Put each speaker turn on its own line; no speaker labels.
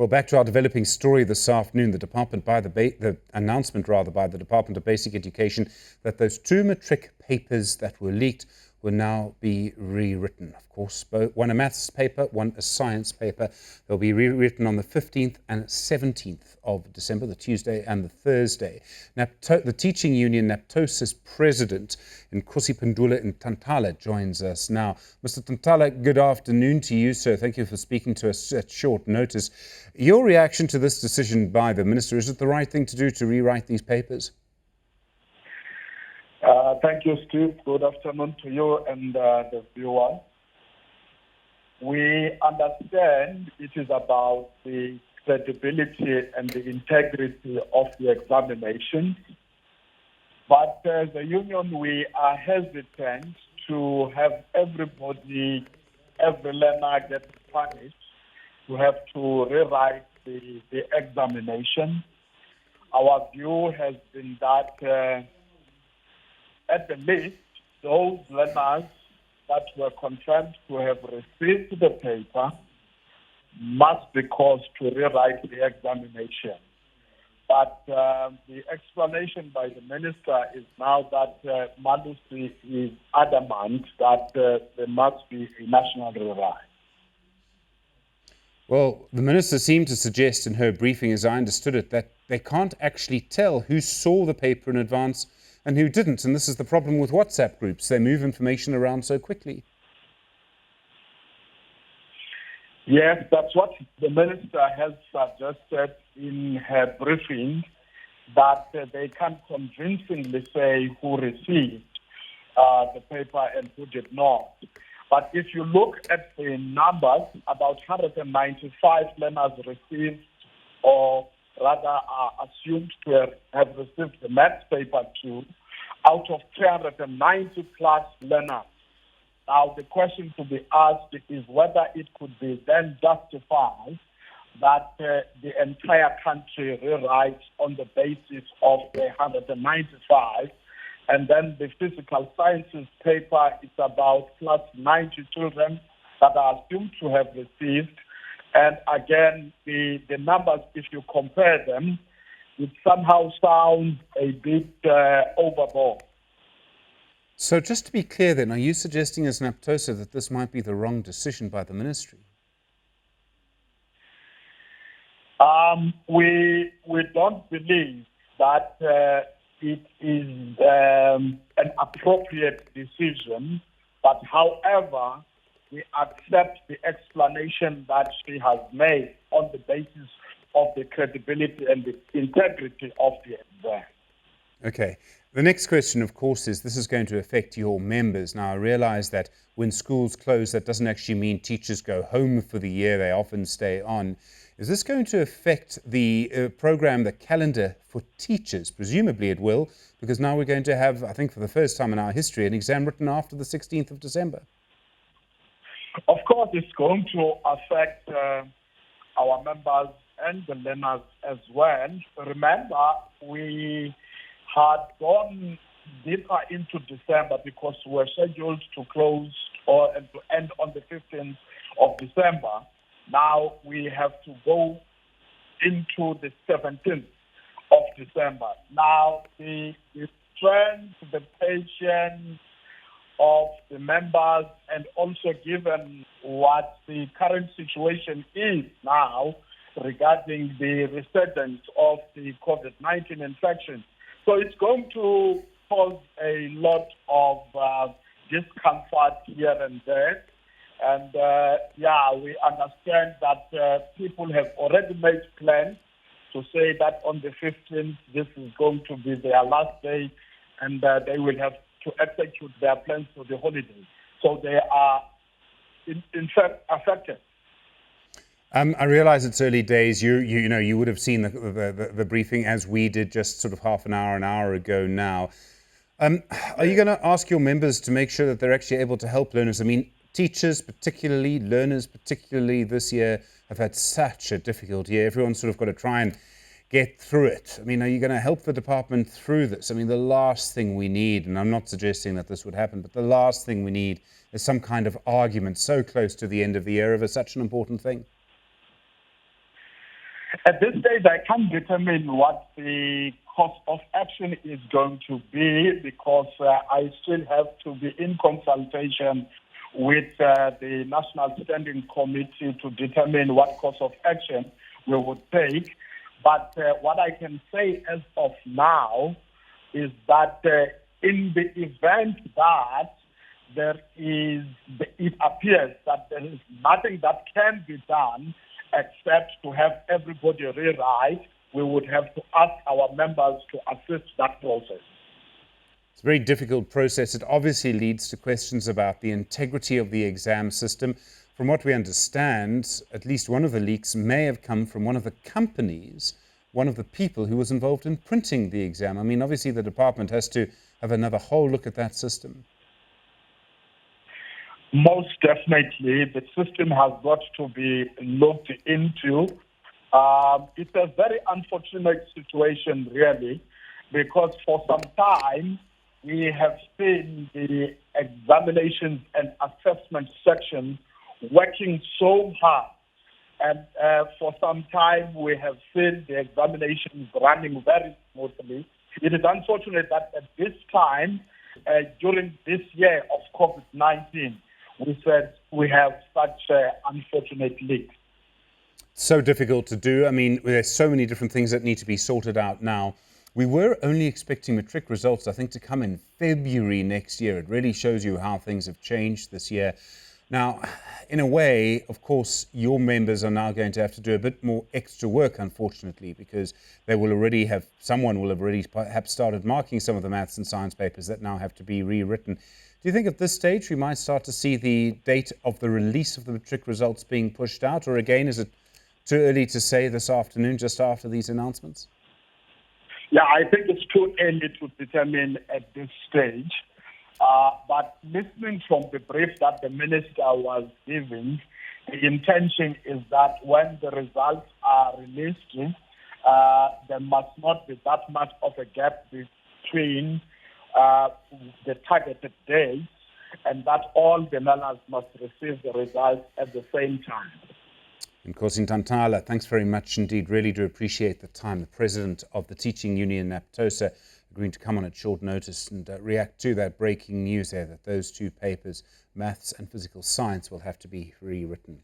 Well, back to our developing story this afternoon, the announcement by the Department of Basic Education that those two matric papers that were leaked will now be rewritten. Of course, one a maths paper, one a science paper. They'll be rewritten on the 15th and 17th of December, the Tuesday and the Thursday. The teaching union NAPTOSA's president, Nkosiphendule Ntantala, joins us now. Mr. Ntantala, good afternoon to you, sir. Thank you for speaking to us at short notice. Your reaction to this decision by the minister, is it the right thing to do to rewrite these papers?
Thank you, Steve. Good afternoon to you and the viewers. We understand it is about the credibility and the integrity of the examination. But as a union, we are hesitant to have every learner get punished, to have to rewrite the examination. Our view has been that at the least, those learners that were confirmed to have received the paper must be caused to rewrite the examination. But the explanation by the minister is now that Malusi is adamant that there must be a national rewrite.
Well, the minister seemed to suggest in her briefing, as I understood it, that they can't actually tell who saw the paper in advance and who didn't. And this is the problem with WhatsApp groups. They move information around so quickly.
Yes, that's what the minister has suggested in her briefing, that they can't convincingly say who received the paper and who did not. But if you look at the numbers, about 195 learners received, or rather are assumed to have received the maths paper too, out of 390 plus learners. Now, the question to be asked is whether it could be then justified that the entire country rewrites on the basis of the 195, and then the physical sciences paper is about plus 90 children that are assumed to have received. And again, the numbers, if you compare them, it somehow sounds a bit overboard.
So just to be clear then, are you suggesting as NAPTOSA that this might be the wrong decision by the ministry?
We don't believe that it is an appropriate decision, but however, we accept the explanation that she has made on the basis of the credibility and the integrity of the exam.
Okay. The next question, of course, is this is going to affect your members. Now, I realize that when schools close, that doesn't actually mean teachers go home for the year. They often stay on. Is this going to affect the program, the calendar for teachers? Presumably it will, because now we're going to have, I think for the first time in our history, an exam written after the 16th of December.
Of course, it's going to affect our members and the learners as well. Remember, we had gone deeper into December because we were scheduled to close and to end on the 15th of December. Now we have to go into the 17th of December. Now the strength, the patience of the members, and also given what the current situation is now regarding the resurgence of the COVID-19 infection. So it's going to cause a lot of discomfort here and there. And we understand that people have already made plans to say that on the 15th, this is going to be their last day, and they will have to execute their plans for the holiday. So they are, in fact, affected.
I realize it's early days. You would have seen the briefing as we did just sort of half an hour ago now. Are you going to ask your members to make sure that they're actually able to help learners? I mean, teachers particularly, learners particularly this year have had such a difficult year. Everyone's sort of got to try and get through it. I mean, are you going to help the department through this? I mean, the last thing we need, and I'm not suggesting that this would happen, but the last thing we need is some kind of argument so close to the end of the year over such an important thing.
At this stage, I can't determine what the course of action is going to be because I still have to be in consultation with the National Standing Committee to determine what course of action we would take. But what I can say as of now is that in the event that it appears that there is nothing that can be done except to have everybody rewrite, we would have to ask our members to assist that process.
It's a very difficult process. It obviously leads to questions about the integrity of the exam system. From what we understand, at least one of the leaks may have come from one of the companies, one of the people who was involved in printing the exam. I mean, obviously the department has to have another whole look at that system.
Most definitely, the system has got to be looked into. It's a very unfortunate situation, really, because for some time we have seen the examinations and assessment section working so hard. And for some time we have seen the examinations running very smoothly. It is unfortunate that at this time, during this year of COVID-19, we said we have such unfortunate leaks.
So difficult to do. I mean, there's so many different things that need to be sorted out now. We were only expecting matric results, I think, to come in February next year. It really shows you how things have changed this year. Now, in a way, of course, your members are now going to have to do a bit more extra work, unfortunately, because someone will have already perhaps started marking some of the maths and science papers that now have to be rewritten. Do you think at this stage we might start to see the date of the release of the matric results being pushed out? Or again, is it too early to say this afternoon, just after these announcements?
Yeah, I think it's too early to determine at this stage. But listening from the brief that the minister was giving, the intention is that when the results are released, there must not be that much of a gap between the targeted days, and that all the learners must receive the results at the same time.
Nkosiphendule Ntantala, thanks very much indeed. Really do appreciate the time. The president of the teaching union NAPTOSA agreeing to come on at short notice and react to that breaking news there that those two papers, maths and physical science, will have to be rewritten.